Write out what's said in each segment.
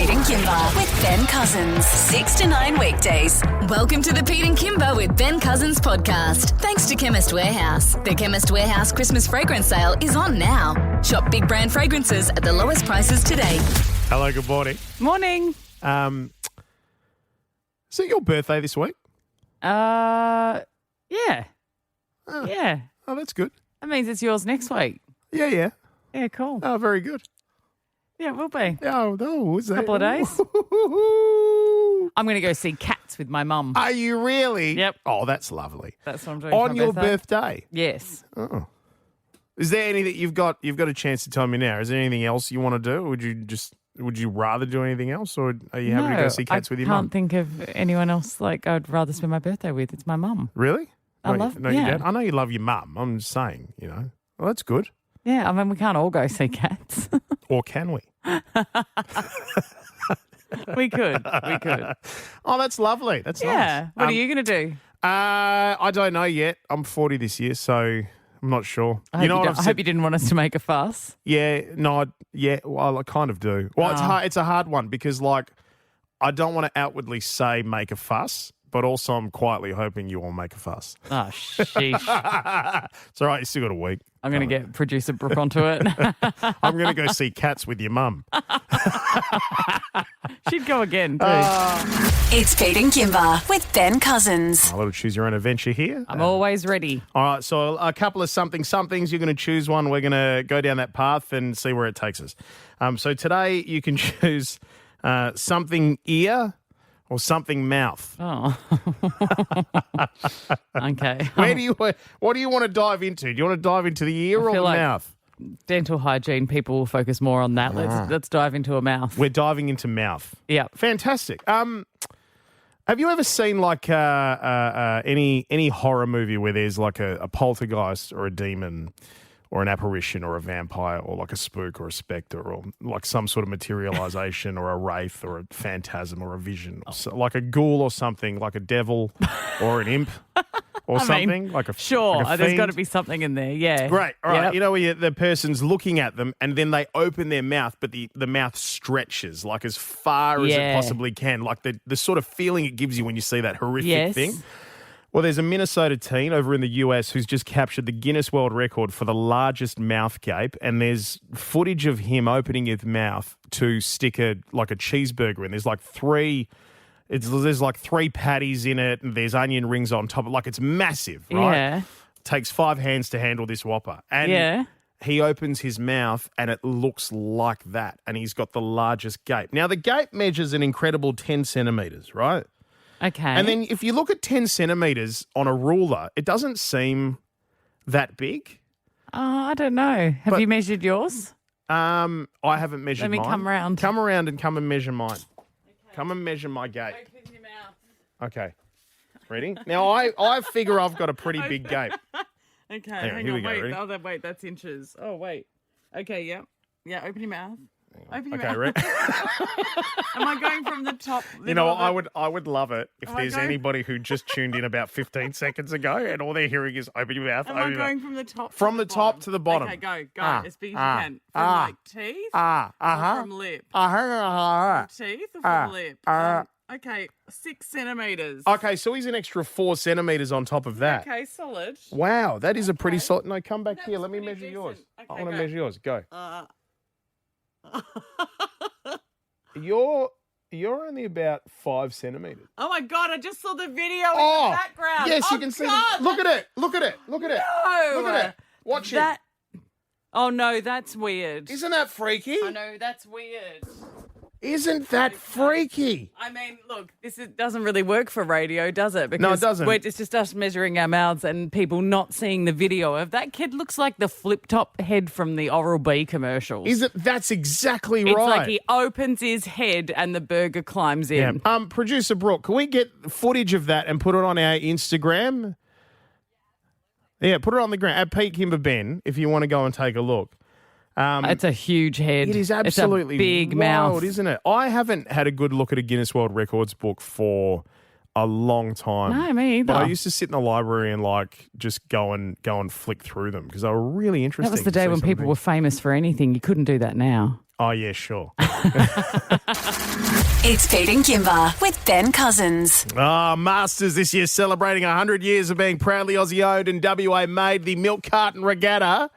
Pete and Kimber with Ben Cousins. 6 to 9 weekdays. Welcome to the Pete and Kimber with Ben Cousins podcast. Thanks to Chemist Warehouse. The Chemist Warehouse Christmas fragrance sale is on now. Shop big brand fragrances at the lowest prices today. Hello, good morning. Morning. Is it your birthday this week? Yeah. Oh. Yeah. Oh, that's good. That means it's yours next week. Yeah. Yeah, cool. Oh, very good. Yeah, it will be. Oh, no. Is that? Couple of days. I'm going to go see Cats with my mum. Are you really? Yep. Oh, that's lovely. That's what I'm doing On for my your birthday. birthday? Yes. Oh. Is there anything you've got a chance to tell me now? Is there anything else you want to do? Would you rather do anything else, or are you happy to go see Cats with your I mum? can't think of anyone else I'd rather spend my birthday with. It's my mum. Really? I Your yeah. dad? I know you love your mum. I'm just saying, Well, that's good. Yeah, I mean, we can't all go see Cats. Or can we? We could. Oh, that's lovely. That's nice. Yeah. What are you going to do? I don't know yet. I'm 40 this year, so I'm not sure. I hope you didn't want us to make a fuss. Yeah, no, well, I kind of do. Well, it's hard. It's a hard one because, I don't want to outwardly say make a fuss, but also I'm quietly hoping you all make a fuss. Oh, sheesh. It's all right. You still got a week. I'm going to get producer Brooke onto it. I'm going to go see Cats with your mum. She'd go again, too. It's Pete and Kimber with Ben Cousins. A little choose your own adventure here. I'm always ready. All right, so a couple of somethings. You're going to choose one. We're going to go down that path and see where it takes us. So today you can choose something ear or something mouth. Oh. Okay. What do you want to dive into? Do you want to dive into the ear or the mouth? Dental hygiene, people will focus more on that. Let's dive into a mouth. We're diving into mouth. Yeah. Fantastic. Have you ever seen any horror movie where there's a poltergeist or a demon or an apparition or a vampire or a spook or a spectre or some sort of materialization or a wraith or a phantasm or a vision, or a ghoul or something, like a devil or an imp or something? Sure, a there's fiend? got to be something in there, yeah. Great, all right. Yep. Where the person's looking at them and then they open their mouth, but the mouth stretches as far as it possibly can, the sort of feeling it gives you when you see that horrific thing. Well, there's a Minnesota teen over in the US who's just captured the Guinness World Record for the largest mouth gape, and there's footage of him opening his mouth to stick a cheeseburger in. There's three patties in it, and there's onion rings on top. It's massive, right? Yeah. Takes 5 hands to handle this whopper. And he opens his mouth and it looks like that, and he's got the largest gape. Now, the gape measures an incredible 10 centimetres, right? Okay. And then if you look at 10 centimetres on a ruler, it doesn't seem that big. I don't know. Have you measured yours? I haven't measured mine. Let me come round. Come around and come and measure mine. Okay. Come and measure my gape. Open your mouth. Okay. Ready? Now, I figure I've got a pretty big gape. Okay, hang on. Wait, Ready? wait, that's inches. Oh, wait. Okay, yeah. Yeah, open your mouth. Open your Okay, mouth. ready? Am I going from the top? I would love it if there's anybody who just tuned in about 15 seconds ago and all they're hearing is open your mouth. Am I going from the top From the top to the bottom. Okay, go. As big as you can. From teeth? Or from lip? From teeth or from lip? Okay, 6 centimetres. Okay, so he's an extra 4 centimetres on top of that. Okay, solid. Wow, that is a pretty solid. No, come back here. Let me pretty measure yours. decent. I Okay, want to go. measure yours. Go. You're only about 5 centimetres. Oh my God, I just saw the video in the background. Yes, you can see. Look at it. Look at it. No. Look at it. Watch it. Oh no, that's weird. Isn't that freaky? I know, that's weird. Isn't that freaky? I mean, look, doesn't really work for radio, does it? Because No, it doesn't. It's just us measuring our mouths and people not seeing the video of that kid looks like the flip-top head from the Oral-B commercials. Is it? That's exactly right. It's like he opens his head and the burger climbs in. Yeah. Producer Brooke, can we get footage of that and put it on our Instagram? Yeah, put it on the ground at Pete Kimber Ben if you want to go and take a look. It's a huge head. It is absolutely it's a big wild, mouth, isn't it? I haven't had a good look at a Guinness World Records book for a long time. No, me either. But I used to sit in the library and just go and flick through them because they were really interesting. That was the day when people were famous for anything. You couldn't do that now. Oh, yeah, sure. It's Pete and Kimber with Ben Cousins. Masters this year celebrating 100 years of being proudly Aussie-owned and WA made. The Milk Carton Regatta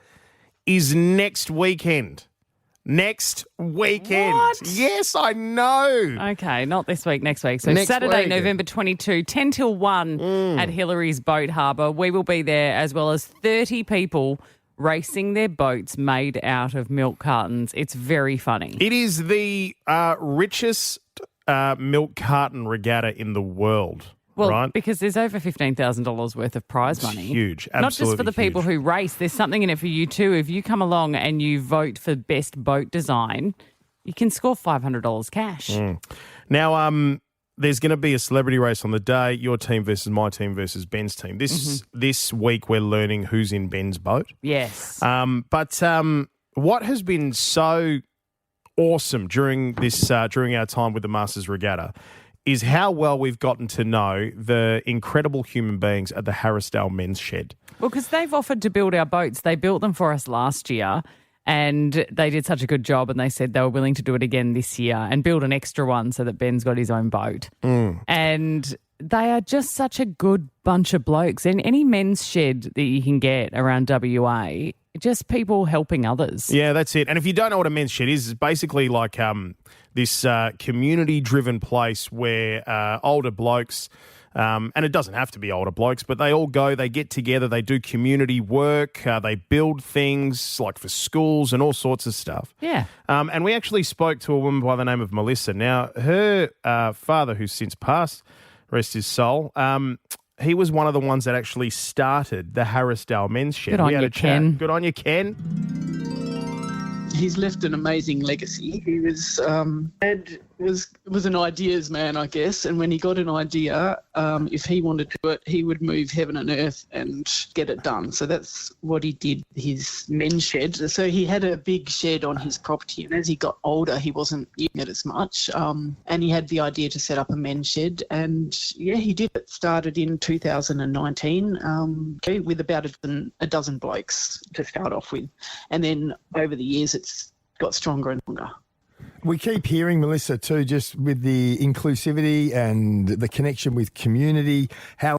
is next weekend. Next weekend. What? Yes, I know. Okay, not this week, next week. So Next Saturday, week. November 22, 10 till 1 at Hillary's Boat Harbour. We will be there as well as 30 people racing their boats made out of milk cartons. It's very funny. It is the richest milk carton regatta in the world. Well, right? because there's over $15,000 worth of prize money. Huge, Not just for the absolutely people huge. who race. There's something in it for you too. If you come along and you vote for best boat design, you can score $500 cash. Now, there's going to be a celebrity race on the day, your team versus my team versus Ben's team. This week we're learning who's in Ben's boat. Yes. But what has been so awesome during our time with the Masters Regatta is how well we've gotten to know the incredible human beings at the Harrisdale Men's Shed. Well, because they've offered to build our boats. They built them for us last year and they did such a good job and they said they were willing to do it again this year and build an extra one so that Ben's got his own boat. And they are just such a good bunch of blokes. And any men's shed that you can get around WA, just people helping others. Yeah, that's it. And if you don't know what a men's shed is, it's basically like this community-driven place where older blokes, and it doesn't have to be older blokes, but they all go, they get together, they do community work, they build things like for schools and all sorts of stuff. Yeah. And we actually spoke to a woman by the name of Melissa. Now, her father, who's since passed, rest his soul, he was one of the ones that actually started the Harrisdale Men's Shed. Good on you, Ken. Good on you, Ken. He's left an amazing legacy. He was was an ideas man, I guess. And when he got an idea, if he wanted to do it, he would move heaven and earth and get it done. So that's what he did. His men's shed. So he had a big shed on his property, and as he got older, he wasn't using it as much. And he had the idea to set up a men's shed, and yeah, he did. It started in 2019 with about a dozen blokes to start off with, and then over the years, it's got stronger and stronger. We keep hearing, Melissa, too, just with the inclusivity and the connection with community, how...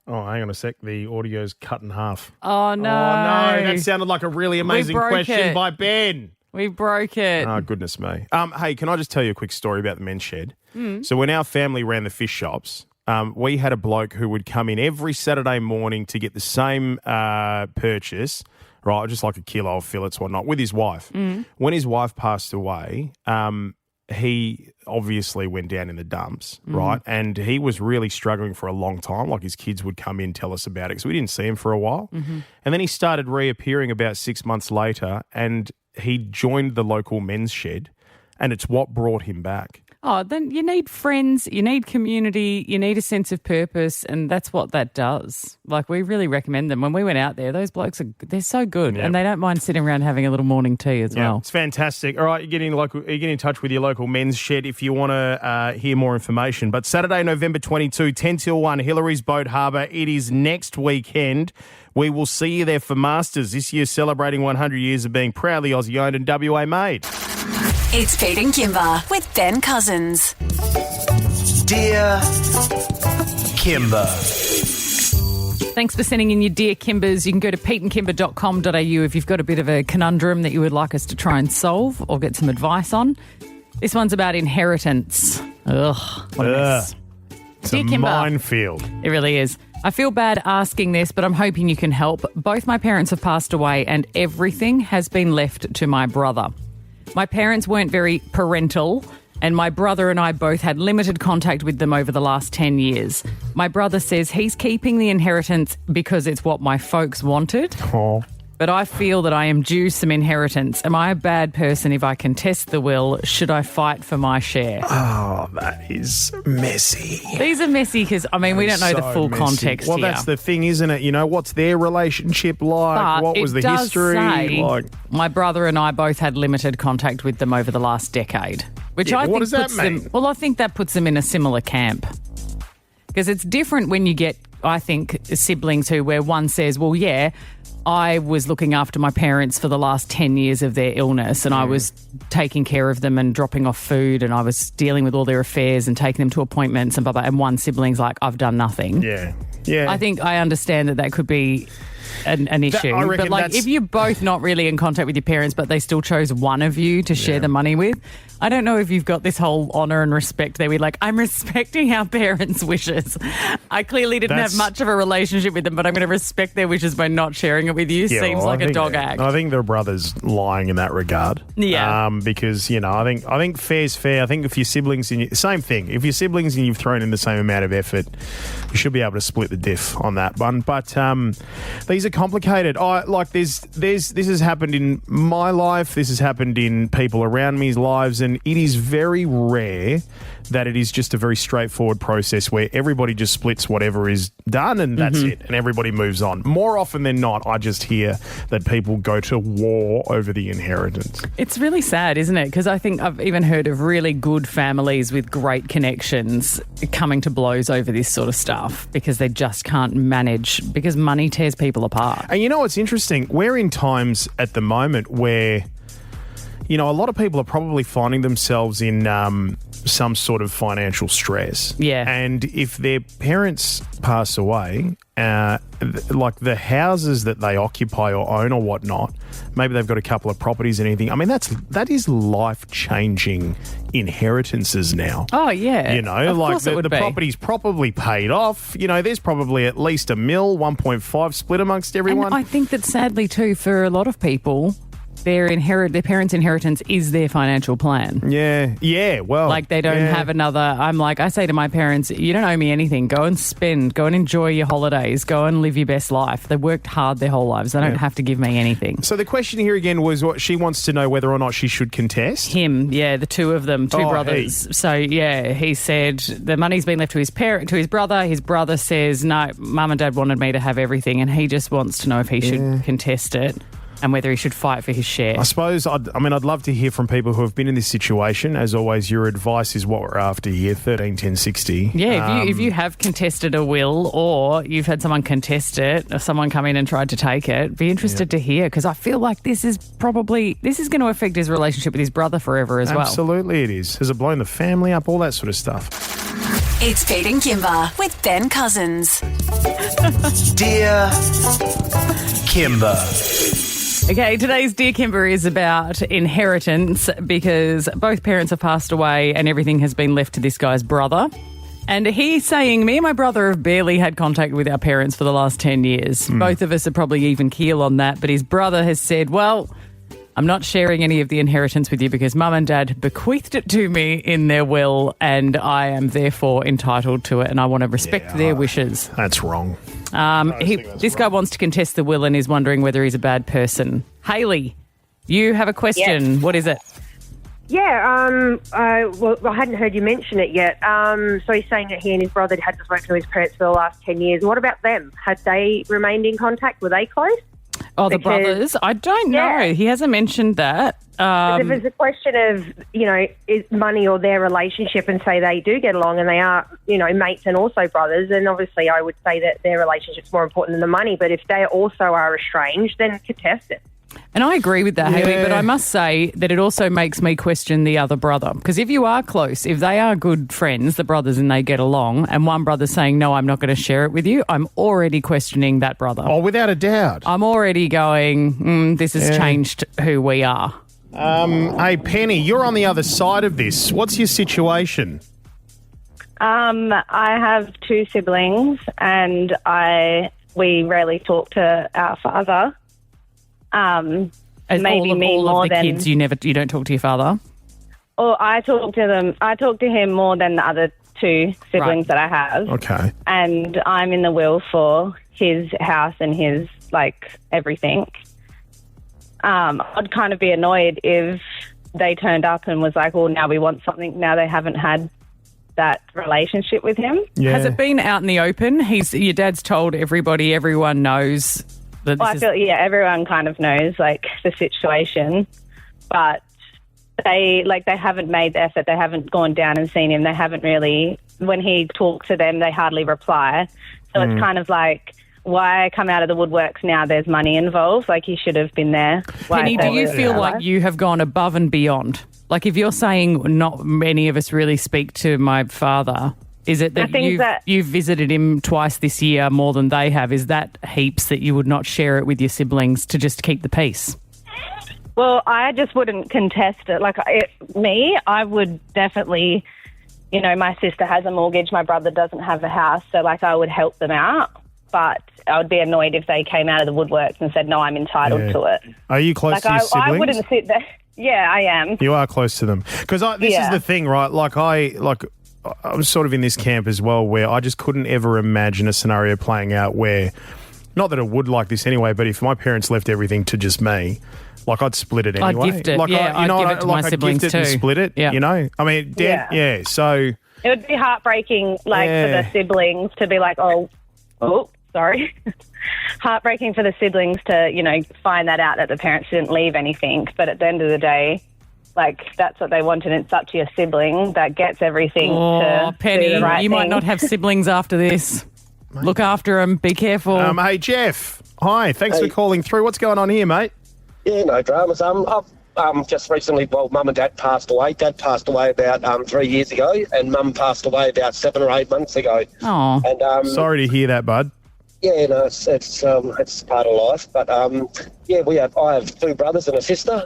Oh, hang on a sec. The audio's cut in half. Oh, no. Oh, no. That sounded like a really amazing question by Ben. We broke it. Oh, goodness me. Hey, can I just tell you a quick story about the men's shed? So when our family ran the fish shops, we had a bloke who would come in every Saturday morning to get the same purchase, right, just like a kilo of fillets, whatnot, with his wife. When his wife passed away, he obviously went down in the dumps, right? And he was really struggling for a long time. Like his kids would come in, tell us about it, because we didn't see him for a while. And then he started reappearing about 6 months later, and he joined the local men's shed, and it's what brought him back. Oh, then you need friends, you need community, you need a sense of purpose, and that's what that does. Like, we really recommend them. When we went out there, those blokes, they're so good, and they don't mind sitting around having a little morning tea as well. It's fantastic. All right, you get in touch with your local men's shed if you want to hear more information. But Saturday, November 22, 10 till 1, Hillary's Boat Harbour. It is next weekend. We will see you there for Masters, this year celebrating 100 years of being proudly Aussie-owned and WA made. It's Pete and Kimber with Ben Cousins. Dear Kimber. Thanks for sending in your Dear Kimbers. You can go to peteandkimber.com.au if you've got a bit of a conundrum that you would like us to try and solve or get some advice on. This one's about inheritance. Ugh, what a mess. It's Dear a Kimber. minefield. It really is. I feel bad asking this, but I'm hoping you can help. Both my parents have passed away and everything has been left to my brother. My parents weren't very parental, and my brother and I both had limited contact with them over the last 10 years. My brother says he's keeping the inheritance because it's what my folks wanted. Oh. But I feel that I am due some inheritance. Am I a bad person if I contest the will? Should I fight for my share? Oh, that is messy. These are messy because, I mean, we don't know the So full messy. context Well, here. that's the thing, isn't it? You know, what's their relationship like? But What was it the does history say like? My brother and I both had limited contact with them over the last decade, which Yeah, I but what think does that puts them. mean? Well, I think that puts them in a similar camp because it's different when you get, I think, siblings where one says, "Well, yeah, I was looking after my parents for the last 10 years of their illness, and I was taking care of them and dropping off food, and I was dealing with all their affairs and taking them to appointments and blah, blah, and one sibling's like, I've done nothing. Yeah. Yeah. I think I understand that could be an issue. I reckon but like if you're both not really in contact with your parents but they still chose one of you to share the money with, I don't know if you've got this whole honour and respect there. We're like, I'm respecting our parents' wishes. I clearly didn't have much of a relationship with them, but I'm going to respect their wishes by not sharing it with you. Seems like a dog act. I think their brother's lying in that regard. Yeah. Because, I think fair's fair. I think if your siblings, same thing. If your siblings and you've thrown in the same amount of effort, you should be able to split the diff on that one. But these are complicated. This has happened in my life. This has happened in people around me's lives. And it is very rare that it is just a very straightforward process where everybody just splits whatever is done and that's it, and everybody moves on. More often than not, I just hear that people go to war over the inheritance. It's really sad, isn't it? Because I think I've even heard of really good families with great connections coming to blows over this sort of stuff because they just can't manage, because money tears people apart. And you know what's interesting? We're in times at the moment where a lot of people are probably finding themselves in some sort of financial stress. Yeah. And if their parents pass away, like the houses that they occupy or own or whatnot, maybe they've got a couple of properties and anything. I mean, that is life-changing inheritances now. Oh, yeah. Of like the property's probably paid off. There's probably at least $1 million, 1.5 split amongst everyone. And I think that sadly too, for a lot of people, their parents' inheritance is their financial plan. Yeah, well. Like they don't have another. I say to my parents, you don't owe me anything. Go and spend. Go and enjoy your holidays. Go and live your best life. They worked hard their whole lives. They don't have to give me anything. So the question here again was what she wants to know whether or not she should contest. Him, the two of them, two brothers. So he said the money's been left to his brother. His brother says, no, mum and dad wanted me to have everything, and he just wants to know if he should contest it. And whether he should fight for his share. I suppose, I'd love to hear from people who have been in this situation. As always, your advice is what we're after here, 13 10 60. Yeah, if you have contested a will or you've had someone contest it or someone come in and tried to take it, be interested to hear, because I feel like this is going to affect his relationship with his brother forever as well. Absolutely it is. Has it blown the family up, all that sort of stuff. It's Pete and Kimber with Ben Cousins. Dear Kimber. Okay, today's Dear Kimber is about inheritance because both parents have passed away and everything has been left to this guy's brother. And he's saying, me and my brother have barely had contact with our parents for the last 10 years. Both of us are probably even keel on that. But his brother has said, well, I'm not sharing any of the inheritance with you because mum and dad bequeathed it to me in their will and I am therefore entitled to it and I want to respect their wishes. That's wrong. This guy wants to contest the will and is wondering whether he's a bad person. Hayley, you have a question. Yes. What is it? Yeah, I hadn't heard you mention it yet. So he's saying that he and his brother hadn't spoken to his parents for the last 10 years. What about them? Had they remained in contact? Were they close? Oh, the brothers? I don't know. He hasn't mentioned that. If it's a question of, is money or their relationship and say they do get along and they are, mates and also brothers, then obviously I would say that their relationship's more important than the money. But if they also are estranged, then contest it. And I agree with that, Hayley, but I must say that it also makes me question the other brother. Because if you are close, if they are good friends, the brothers, and they get along, and one brother's saying, no, I'm not going to share it with you, I'm already questioning that brother. Oh, without a doubt. I'm already going, this has changed who we are. Hey, Penny, you're on the other side of this. What's your situation? I have two siblings and we rarely talk to our father. Maybe me more of the than kids. You don't talk to your father? Or I talk to him more than the other two siblings that I have. Okay. And I'm in the will for his house and his everything. I'd kind of be annoyed if they turned up and was like, well, now we want something. Now they haven't had that relationship with him. Yeah. Has it been out in the open? Your dad's told everybody, everyone knows that I feel everyone kind of knows the situation, but they haven't made the effort. They haven't gone down and seen him. They haven't really, when he talks to them, they hardly reply. So it's kind of why come out of the woodworks now? There's money involved. Like, he should have been there. Penny, do you feel like you have gone above and beyond? Like, if you're saying not many of us really speak to my father, is it that you've visited him twice this year more than they have? Is that heaps that you would not share it with your siblings to just keep the peace? Well, I just wouldn't contest it. Like, I would definitely, you know, my sister has a mortgage, my brother doesn't have a house, so, like, I would help them out. But I would be annoyed if they came out of the woodworks and said, no, I'm entitled to it. Are you close to your siblings? I wouldn't sit there. Yeah, I am. You are close to them. Because this is the thing, right? I'm sort of in this camp as well, where I just couldn't ever imagine a scenario playing out where, not that it would like this anyway, but if my parents left everything to just me, like, I'd split it anyway. I'd gift it. Like, I'd give it to my siblings too. And split it, you know? I mean, so... It would be heartbreaking, for the siblings to be like, sorry. Heartbreaking for the siblings to, you know, find that out that the parents didn't leave anything. But at the end of the day, like, that's what they wanted, and it's up to your sibling that gets everything to Penny, do the right you thing. might not have siblings after this. Look after them. Be careful. Hey, Jeff. Hi. Thanks for calling through. What's going on here, mate? Yeah, no dramas. I've just recently, Mum and Dad passed away. Dad passed away about 3 years ago, and Mum passed away about 7 or 8 months ago. Oh, and sorry to hear that, bud. Yeah, no, it's part of life. But I have 2 brothers and a sister.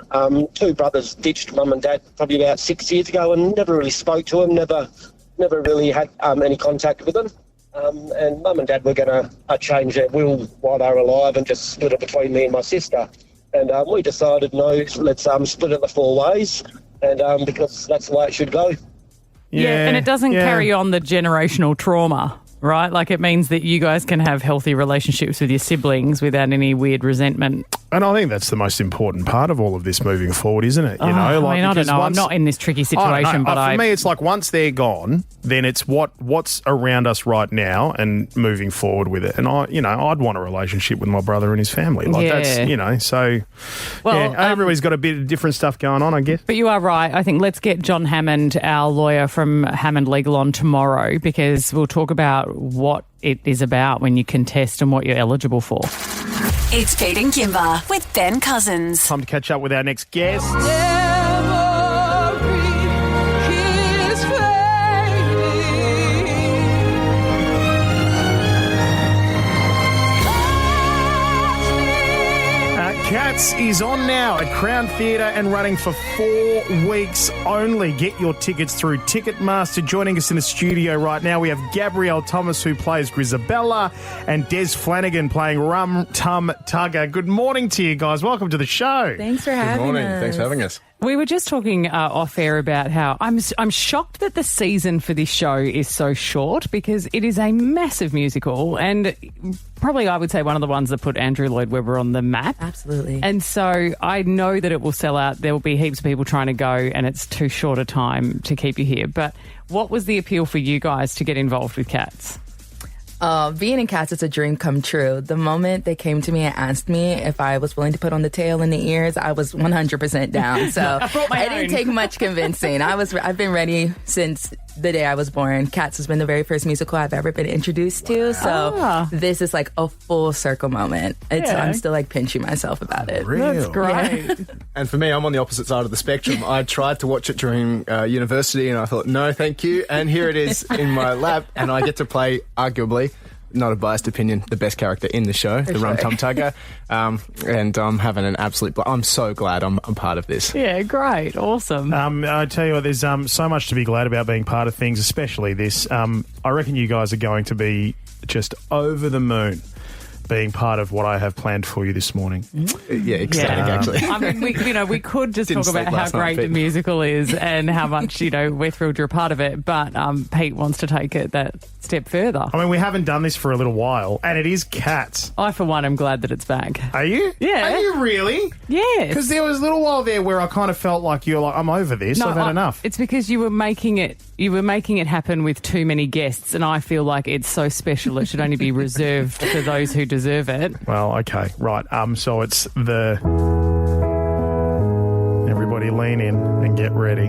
2 brothers ditched Mum and Dad probably about 6 years ago, and never really spoke to them. Never really had any contact with them. And Mum and Dad were going to change their will while they were alive and just split it between me and my sister. And we decided, no, let's split it the 4 ways, and because that's the way it should go. Yeah, and it doesn't carry on the generational trauma, right? Like, it means that you guys can have healthy relationships with your siblings without any weird resentment. And I think that's the most important part of all of this moving forward, isn't it? You know, I don't know. I'm not in this tricky situation, but for me, it's like once they're gone, then it's what's around us right now and moving forward with it. And I'd want a relationship with my brother and his family. Like that's, so. Well, everybody's got a bit of different stuff going on, I guess. But you are right. I think let's get John Hammond, our lawyer from Hammond Legal, on tomorrow, because we'll talk about what it is about when you contest and what you're eligible for. It's Pete and Kimber with Ben Cousins. Time to catch up with our next guest. Cats is on now at Crown Theatre and running for 4 weeks only. Get your tickets through Ticketmaster. Joining us in the studio right now, we have Gabrielle Thomas, who plays Grisabella, and Des Flanagan playing Rum Tum Tugger. Good morning to you guys. Welcome to the show. Thanks for having us. Good morning. Thanks for having us. We were just talking off air about how I'm shocked that the season for this show is so short, because it is a massive musical and probably, I would say, one of the ones that put Andrew Lloyd Webber on the map. Absolutely. And so I know that it will sell out. There will be heaps of people trying to go, and it's too short a time to keep you here. But what was the appeal for you guys to get involved with Cats? Being in Cats is a dream come true. The moment they came to me and asked me if I was willing to put on the tail and the ears, I was 100% down. So I didn't take much convincing. I've been ready since the day I was born. Cats has been the very first musical I've ever been introduced to. So this is like a full circle moment. I'm still like pinching myself about it. Real. That's great. Yeah. And for me, I'm on the opposite side of the spectrum. I tried to watch it during university and I thought, no, thank you. And here it is in my lap, and I get to play, arguably, not a biased opinion, the best character in the show, the Rum Tum Tugger. And I'm having an absolute... I'm so glad I'm part of this. Yeah, great. Awesome. I tell you what, there's so much to be glad about being part of things, especially this. I reckon you guys are going to be just over the moon being part of what I have planned for you this morning. Yeah, ecstatic, actually. I mean, we could just talk about how great the musical is and how much, we're thrilled you're a part of it, but Pete wants to take it that step further. I mean, we haven't done this for a little while, and it is Cats. I, for one, am glad that it's back. Are you? Yeah. Are you really? Yes. Because there was a little while there where I kind of felt like you're like, I'm over this, I've had enough. It's because you were making it happen with too many guests, and I feel like it's so special it should only be reserved for those who deserve it. Well, okay, right. So it's the... Everybody lean in and get ready.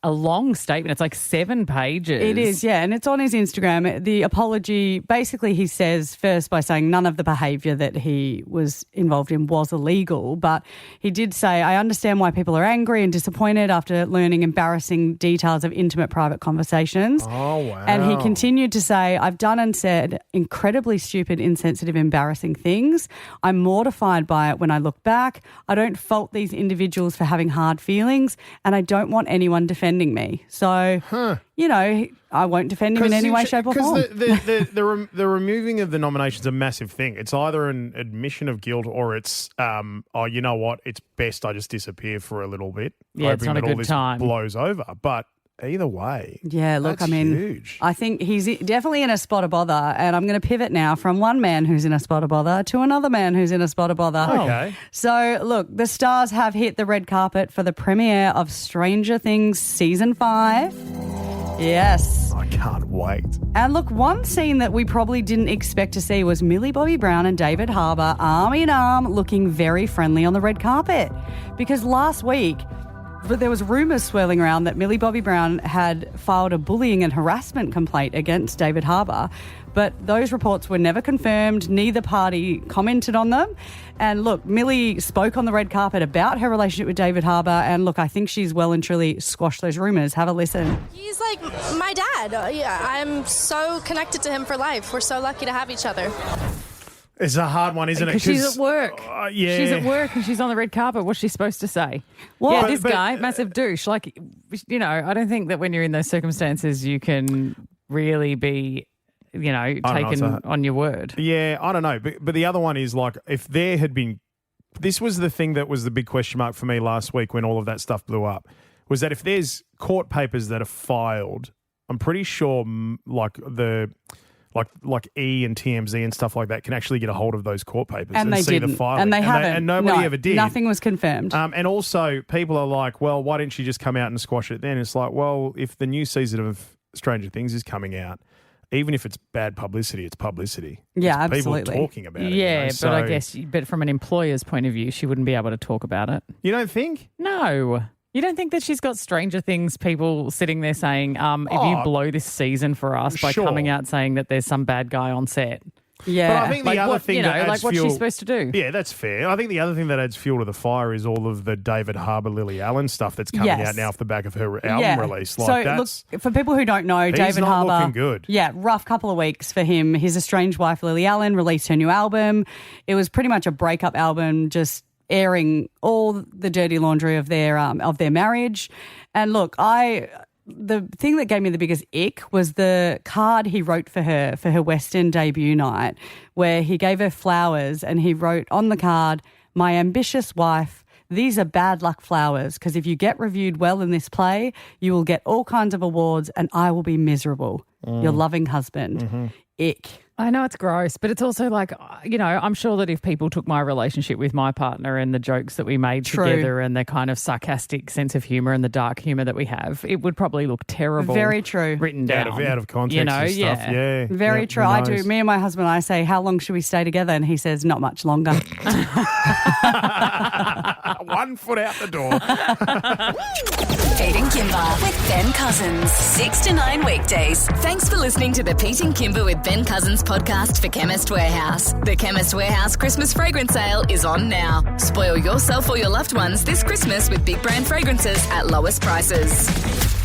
a long statement. It's like 7 pages. It is, yeah, and it's on his Instagram. The apology, basically he says first by saying none of the behaviour that he was involved in was illegal, but he did say, I understand why people are angry and disappointed after learning embarrassing details of intimate private conversations. Oh, wow. And he continued to say, I've done and said incredibly stupid, insensitive, embarrassing things. I'm mortified by it when I look back. I don't fault these individuals for having hard feelings, and I don't want anyone defending me. So, you know, I won't defend him in any way, shape or form. The removing of the nomination is a massive thing. It's either an admission of guilt or it's, oh, you know what, it's best I just disappear for a little bit. Yeah, it's not a good time. Blows over. But either way, yeah, look, that's I mean, huge. I think he's definitely in a spot of bother, and I'm going to pivot now from one man who's in a spot of bother to another man who's in a spot of bother. Okay. So, look, the stars have hit the red carpet for the premiere of Stranger Things Season 5. Yes. I can't wait. And look, one scene that we probably didn't expect to see was Millie Bobby Brown and David Harbour arm in arm looking very friendly on the red carpet. Because last week, but there was rumours swirling around that Millie Bobby Brown had filed a bullying and harassment complaint against David Harbour, but those reports were never confirmed. Neither party commented on them. And look, Millie spoke on the red carpet about her relationship with David Harbour, and look, I think she's well and truly squashed those rumours. Have a listen. He's like my dad. I'm so connected to him for life. We're so lucky to have each other. It's a hard one, isn't it? Because she's at work. Yeah. She's at work and she's on the red carpet. What's she supposed to say? Well, yeah, this guy, massive douche. Like, you know, I don't think that when you're in those circumstances you can really be, you know, taken on your word. Yeah, I don't know. But the other one is like, if there had been, this was the thing that was the big question mark for me last week when all of that stuff blew up, was that if there's court papers that are filed, I'm pretty sure like E and TMZ and stuff like that can actually get a hold of those court papers and they see didn't. the filing. And they haven't. And nobody ever did. Nothing was confirmed. And also people are like, well, why didn't you just come out and squash it then? It's like, well, if the new season of Stranger Things is coming out, even if it's bad publicity, it's publicity. Yeah, it's absolutely. people talking about it. Yeah, you know? but I guess from an employer's point of view, she wouldn't be able to talk about it. You don't think? No. You don't think that she's got Stranger Things people sitting there saying, if you blow this season for us by coming out saying that there's some bad guy on set? Yeah. But I think the other thing that adds what's fuel, she supposed to do? Yeah, that's fair. I think the other thing that adds fuel to the fire is all of the David Harbour, Lily Allen stuff that's coming out now off the back of her album release. Like, look, for people who don't know, David Harbour, looking good. Yeah, rough couple of weeks for him. His estranged wife, Lily Allen, released her new album. It was pretty much a breakup album, just airing all the dirty laundry of their marriage. And look, the thing that gave me the biggest ick was the card he wrote for her Western debut night, where he gave her flowers and he wrote on the card, "My ambitious wife, these are bad luck flowers, because if you get reviewed well in this play, you will get all kinds of awards and I will be miserable. Your loving husband." Mm-hmm. Ick. I know it's gross, but it's also like, you know, I'm sure that if people took my relationship with my partner and the jokes that we made together and the kind of sarcastic sense of humour and the dark humour that we have, it would probably look terrible. Very true. Written down. Out of context, you know, and stuff. Yeah. Very true. I do. Me and my husband, I say, how long should we stay together? And he says, not much longer. 1 foot out the door. Pete and Kimber with Ben Cousins. 6 to 9 weekdays. Thanks for listening to the Pete and Kimber with Ben Cousins podcast for Chemist Warehouse. The Chemist Warehouse Christmas fragrance sale is on now. Spoil yourself or your loved ones this Christmas with big brand fragrances at lowest prices.